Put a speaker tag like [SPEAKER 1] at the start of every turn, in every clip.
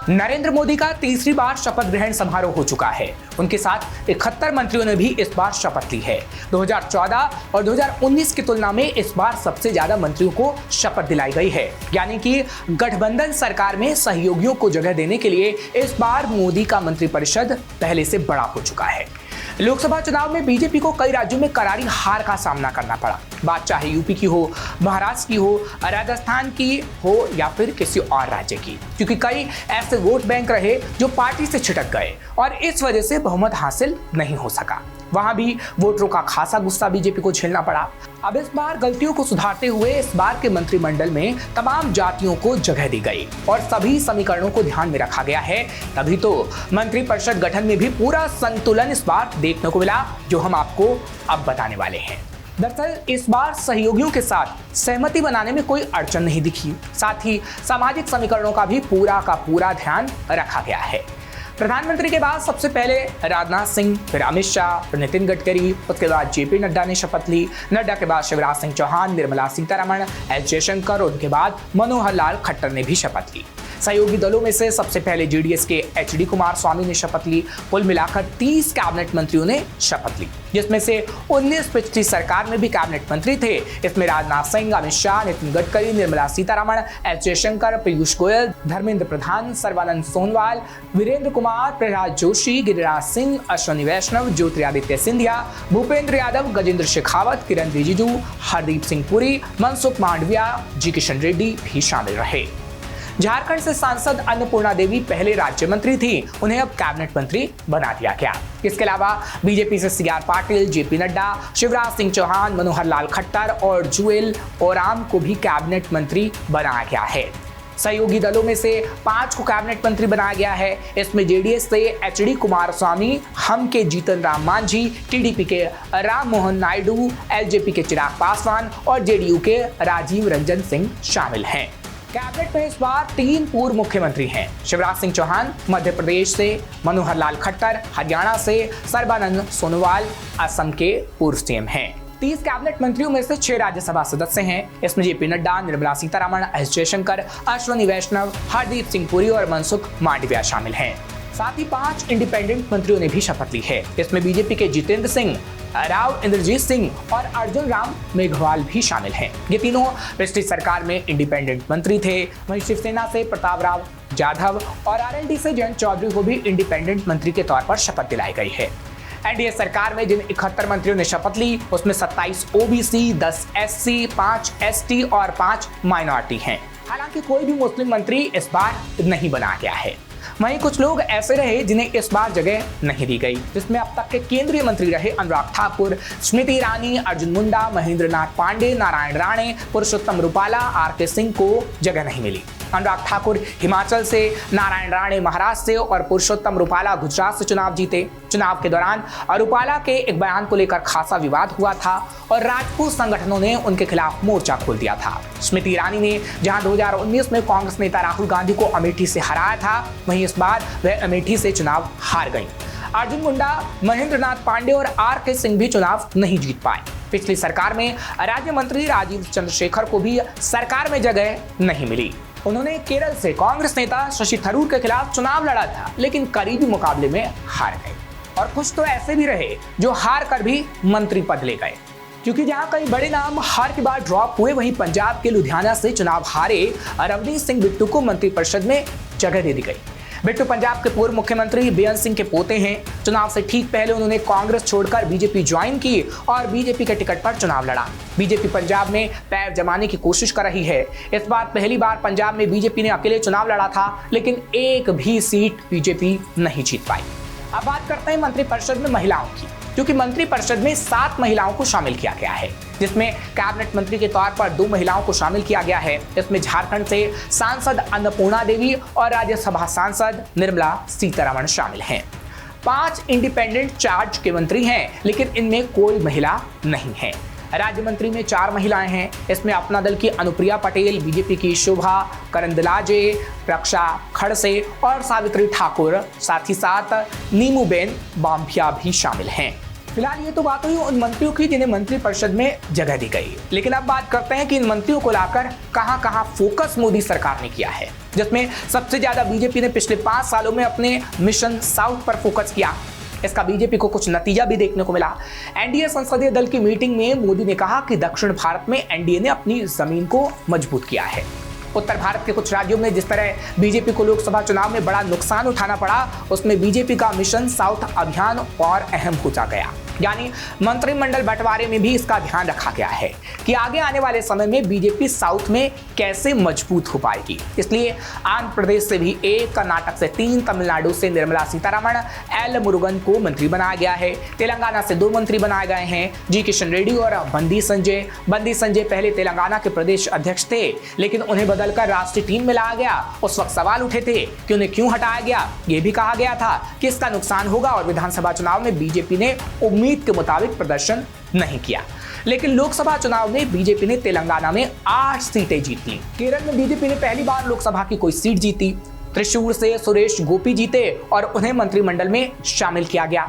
[SPEAKER 1] नरेंद्र मोदी का तीसरी बार शपथ ग्रहण समारोह हो चुका है। उनके साथ 71 मंत्रियों ने भी इस बार शपथ ली है। 2014 और 2019 की तुलना में इस बार सबसे ज्यादा मंत्रियों को शपथ दिलाई गई है, यानी कि गठबंधन सरकार में सहयोगियों को जगह देने के लिए इस बार मोदी का मंत्रिपरिषद पहले से बड़ा हो चुका है। लोकसभा चुनाव में बीजेपी को कई राज्यों में करारी हार का सामना करना पड़ा। बात चाहे यूपी की हो, महाराष्ट्र की हो, राजस्थान की हो या फिर किसी और राज्य की, क्योंकि कई ऐसे वोट बैंक रहे जो पार्टी से छिटक गए और इस वजह से बहुमत हासिल नहीं हो सका। वहां भी वोटरों का खासा गुस्सा बीजेपी को झेलना पड़ा। अब इस बार गलतियों को सुधारते हुए इस बार के मंत्रिमंडल में तमाम जातियों को जगह दी गई और सभी समीकरणों को ध्यान में रखा गया है। तभी तो मंत्रिपरिषद गठन में भी पूरा संतुलन इस बार देखने को मिला, जो हम आपको अब बताने वाले हैं। दरअसल इस बार सहयोगियों के साथ सहमति बनाने में कोई अड़चन नहीं दिखी। साथ ही सामाजिक समीकरणों का भी पूरा का पूरा ध्यान रखा गया है। प्रधानमंत्री के बाद सबसे पहले राजनाथ सिंह, फिर अमित शाह, फिर नितिन गडकरी, उसके बाद जेपी नड्डा ने शपथ ली। नड्डा के बाद शिवराज सिंह चौहान, निर्मला सीतारमण, एस जयशंकर और उनके बाद मनोहर लाल खट्टर ने भी शपथ ली। सहयोगी दलों में से सबसे पहले जेडीएस के एचडी कुमारस्वामी ने शपथ ली। कुल मिलाकर 30 कैबिनेट मंत्रियों ने शपथ ली, जिसमें से 19 पिछली सरकार में भी कैबिनेट मंत्री थे। इसमें राजनाथ सिंह, अमित शाह, नितिन गडकरी, निर्मला सीतारमण, एस जयशंकर, पीयूष गोयल, धर्मेंद्र प्रधान, सर्बानंद सोनोवाल, वीरेंद्र कुमार, प्रहलाद जोशी, गिरिराज सिंह, अश्विनी वैष्णव, ज्योतिरादित्य सिंधिया, भूपेंद्र यादव, गजेंद्र शेखावत, किरण रिजिजू, हरदीप सिंह पुरी, मनसुख मांडविया, जी किशन रेड्डी भी शामिल रहे। झारखंड से सांसद अन्नपूर्णा देवी पहले राज्य मंत्री थी, उन्हें अब कैबिनेट मंत्री बना दिया गया। इसके अलावा बीजेपी से सीआर पाटिल, जेपी नड्डा, शिवराज सिंह चौहान, मनोहर लाल खट्टर और जुएल ओराम को भी कैबिनेट मंत्री बनाया गया है। सहयोगी दलों में से 5 को कैबिनेट मंत्री बनाया गया है। इसमें जेडीएस से एचडी कुमारस्वामी, हम के जीतन राम मांझी, टीडीपी के राम मोहन नायडू, एलजेपी के चिराग पासवान और जेडीयू के राजीव रंजन सिंह शामिल हैं। कैबिनेट में इस बार 3 पूर्व मुख्यमंत्री हैं। शिवराज सिंह चौहान मध्य प्रदेश से, मनोहर लाल खट्टर हरियाणा से, सर्बानंद सोनोवाल असम के पूर्व सीएम हैं। 30 कैबिनेट मंत्रियों में से 6 राज्यसभा सदस्य हैं। इसमें जेपी नड्डा, निर्मला सीतारमण, एस जयशंकर, अश्विनी वैष्णव, हरदीप सिंह पुरी और मनसुख मांडविया शामिल हैं। साथ ही 5 इंडिपेंडेंट मंत्रियों ने भी शपथ ली है। इसमें बीजेपी के जितेंद्र सिंह, राव इंद्रजीत सिंह और अर्जुन राम मेघवाल भी शामिल हैं। ये तीनों पिछली सरकार में इंडिपेंडेंट मंत्री थे। वहीं शिवसेना से प्रताप राव जाधव और आरएलडी से जयंत चौधरी को भी इंडिपेंडेंट मंत्री के तौर पर शपथ दिलाई गई है। एनडीए सरकार में जिन 71 मंत्रियों ने शपथ ली, उसमें 27 ओबीसी, 10 एससी, 5 एसटी और 5 माइनॉरिटी हैं। हालांकि कोई भी मुस्लिम मंत्री इस बार नहीं बनाया गया है। वहीं कुछ लोग ऐसे रहे जिन्हें इस बार जगह नहीं दी गई, जिसमें अब तक के केंद्रीय मंत्री रहे अनुराग ठाकुर, स्मृति ईरानी, अर्जुन मुंडा, महेंद्र नाथ पांडे, नारायण राणे, पुरुषोत्तम रूपाला, आरके सिंह को जगह नहीं मिली। अनुराग ठाकुर हिमाचल से, नारायण राणे महाराष्ट्र से और पुरुषोत्तम रूपाला गुजरात से चुनाव जीते। चुनाव के दौरान रूपाला के एक बयान को लेकर खासा विवाद हुआ था और राजपूत संगठनों ने उनके खिलाफ मोर्चा खोल दिया था। स्मृति ईरानी ने जहां 2019 में कांग्रेस नेता राहुल गांधी को अमेठी से हराया था, वहीं इस बार वह अमेठी से चुनाव हार गईं। अर्जुन मुंडा, महेंद्र नाथ पांडे और आरके सिंह भी चुनाव नहीं जीत पाए। पिछली सरकार में राज्य मंत्री राजीव चंद्रशेखर को भी सरकार में जगह नहीं मिली। उन्होंने केरल से कांग्रेस नेता शशि थरूर के खिलाफ चुनाव लड़ा था, लेकिन करीबी मुकाबले में हार गए। और कुछ तो ऐसे भी रहे जो हार कर भी मंत्री पद ले गए, क्योंकि जहां कई बड़े नाम हार के बाद ड्रॉप हुए, वहीं पंजाब के लुधियाना से चुनाव हारे रवनीत सिंह बिट्टू को मंत्रिपरिषद में जगह दे दी गई। बिट्टू पंजाब के पूर्व मुख्यमंत्री बेअंत सिंह के पोते हैं। चुनाव से ठीक पहले उन्होंने कांग्रेस छोड़कर बीजेपी ज्वाइन की और बीजेपी के टिकट पर चुनाव लड़ा। बीजेपी पंजाब में पैर जमाने की कोशिश कर रही है। इस बार पहली बार पंजाब में बीजेपी ने अकेले चुनाव लड़ा था, लेकिन एक भी सीट बीजेपी नहीं जीत पाई। अब बात करते हैं मंत्रिपरिषद में महिलाओं की, क्योंकि मंत्रिपरिषद में 7 महिलाओं को शामिल किया गया है, जिसमें कैबिनेट मंत्री के तौर पर 2 महिलाओं को शामिल किया गया है। इसमें झारखंड से सांसद अन्नपूर्णा देवी और राज्यसभा सांसद निर्मला सीतारमण शामिल हैं। 5 इंडिपेंडेंट चार्ज के मंत्री हैं, लेकिन इनमें कोई महिला नहीं है। राज्य मंत्री में 4 महिलाएं हैं। इसमें अपना दल की अनुप्रिया पटेल, बीजेपी की शोभा करंदलाजे, रक्षा खड़से और सावित्री ठाकुर, साथ ही साथ नीमूबेन बाम्भिया भी शामिल हैं। फिलहाल ये तो बात हुई उन मंत्रियों की जिन्हें मंत्रिपरिषद में जगह दी गई, लेकिन अब बात करते हैं कि इन मंत्रियों को लाकर कहां-कहां फोकस मोदी सरकार ने किया है, जिसमें सबसे ज्यादा बीजेपी ने पिछले 5 सालों में अपने मिशन साउथ पर फोकस किया। इसका बीजेपी को कुछ नतीजा भी देखने को मिला। एनडीए संसदीय दल की मीटिंग में मोदी ने कहा कि दक्षिण भारत में एनडीए ने अपनी जमीन को मजबूत किया है। उत्तर भारत के कुछ राज्यों में जिस तरह बीजेपी को लोकसभा चुनाव में बड़ा नुकसान उठाना पड़ा, उसमें बीजेपी का मिशन साउथ अभियान और अहम होता गया। यानी मंत्रिमंडल बंटवारे में भी इसका ध्यान रखा गया है कि आगे आने वाले समय में बीजेपी साउथ में कैसे मजबूत हो पाएगी। इसलिए आंध्र प्रदेश से भी 1, कर्नाटक से 3, तमिलनाडु से निर्मला सीतारमण, एल मुरुगन को मंत्री बनाया गया है। तेलंगाना से 2 मंत्री बनाए गए हैं, जी किशन रेड्डी और बंदी संजय। बंदी संजय पहले तेलंगाना के प्रदेश अध्यक्ष थे, लेकिन उन्हें बदलकर राष्ट्रीय टीम में लाया गया। उस वक्त सवाल उठे थे कि उन्हें क्यों हटाया गया। यह भी कहा गया था कि इसका नुकसान होगा और विधानसभा चुनाव में बीजेपी ने उम्मीद के मुताबिक प्रदर्शन नहीं किया। लेकिन लोकसभा चुनाव में बीजेपी ने तेलंगाना में 8 सीटें जीत ली। केरल में बीजेपी ने पहली बार लोकसभा की कोई सीट जीती। त्रिशूर से सुरेश गोपी जीते और उन्हें मंत्रिमंडल में शामिल किया गया।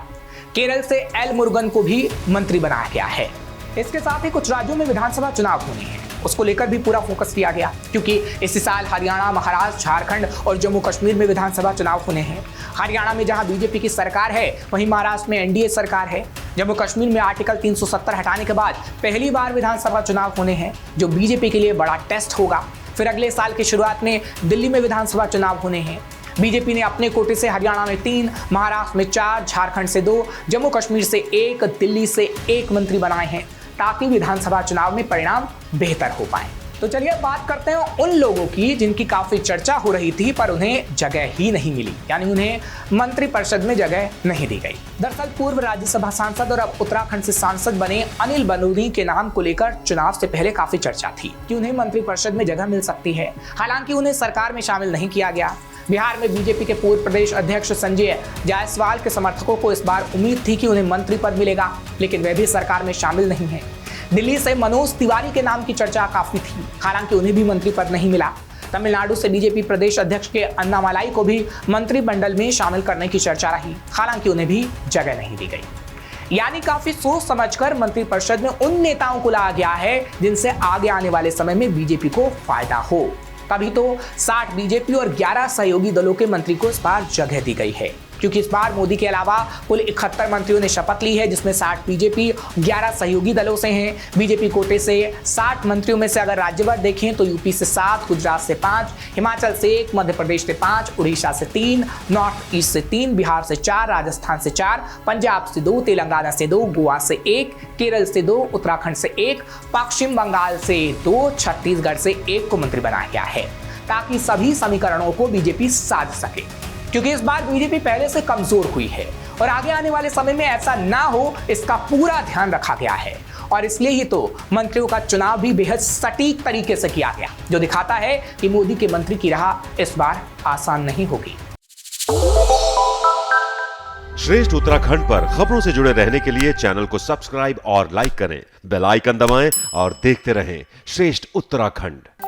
[SPEAKER 1] केरल से एल मुरुगन को भी मंत्री बनाया गया है। इसके साथ ही कुछ राज्यों में विधानसभा चुनाव होने हैं, उसको लेकर भी पूरा फोकस किया गया, क्योंकि इसी साल हरियाणा, महाराष्ट्र, झारखंड और जम्मू कश्मीर में विधानसभा चुनाव होने हैं। हरियाणा में जहां बीजेपी की सरकार है, वहीं महाराष्ट्र में एनडीए सरकार है। जम्मू कश्मीर में आर्टिकल 370 हटाने के बाद पहली बार विधानसभा चुनाव होने हैं, जो बीजेपी के लिए बड़ा टेस्ट होगा। फिर अगले साल की शुरुआत में दिल्ली में विधानसभा चुनाव होने हैं। बीजेपी ने अपने कोटे से हरियाणा में 3, महाराष्ट्र में 4, झारखंड से 2, जम्मू कश्मीर से 1, दिल्ली से 1 मंत्री बनाए हैं, ताकि विधानसभा चुनाव में परिणाम बेहतर हो पाए। तो चलिए बात करते हैं उन लोगों की जिनकी काफी चर्चा हो रही थी पर उन्हें जगह ही नहीं मिली, यानी उन्हें मंत्रिपरिषद में जगह नहीं दी गई। दरअसल पूर्व राज्यसभा सांसद और अब उत्तराखंड से सांसद बने अनिल बलूनी के नाम को लेकर चुनाव से पहले काफी चर्चा थी कि उन्हें मंत्रिपरिषद में जगह मिल सकती है। हालांकि उन्हें सरकार में शामिल नहीं किया गया। बिहार में बीजेपी के पूर्व प्रदेश अध्यक्ष संजय जायसवाल के समर्थकों को इस बार उम्मीद थी कि उन्हें मंत्री पद मिलेगा, लेकिन वे भी सरकार में शामिल नहीं है। दिल्ली से मनोज तिवारी के नाम की चर्चा काफी थी, हालांकि उन्हें भी मंत्री पद नहीं मिला। तमिलनाडु से बीजेपी प्रदेश अध्यक्ष के अन्नामलाई को भी मंत्रिमंडल में शामिल करने की चर्चा रही, हालांकि उन्हें भी जगह नहीं दी गई। यानी काफी सोच समझकर मंत्रिपरिषद में उन नेताओं को लाया गया है जिनसे आगे आने वाले समय में बीजेपी को फायदा हो। तभी तो 60 बीजेपी और 11 सहयोगी दलों के मंत्री को इस बार जगह दी गई है, क्योंकि इस बार मोदी के अलावा कुल 71 मंत्रियों ने शपथ ली है, जिसमें 60 बीजेपी, 11 सहयोगी दलों से हैं। बीजेपी कोटे से 60 मंत्रियों में से अगर राज्यवार देखें तो यूपी से 7, गुजरात से 5, हिमाचल से 1, मध्य प्रदेश से 5, उड़ीसा से 3, नॉर्थ ईस्ट से 3, बिहार से 4, राजस्थान से 4, पंजाब से 2, तेलंगाना से 2, गोवा से 1, केरल से 2, उत्तराखंड से 1, पश्चिम बंगाल से 2, छत्तीसगढ़ से 1 को मंत्री बनाया गया है, ताकि सभी समीकरणों को बीजेपी साध सके। क्योंकि इस बार बीजेपी पहले से कमजोर हुई है और आगे आने वाले समय में ऐसा ना हो, इसका पूरा ध्यान रखा गया है। और इसलिए ही तो मंत्रियों का चुनाव भी बेहद सटीक तरीके से किया गया, जो दिखाता है कि मोदी के मंत्री की राह इस बार आसान नहीं होगी।
[SPEAKER 2] श्रेष्ठ उत्तराखंड पर खबरों से जुड़े रहने के लिए चैनल को सब्सक्राइब और लाइक करें, बेल आइकन दबाएं और देखते रहें श्रेष्ठ उत्तराखंड।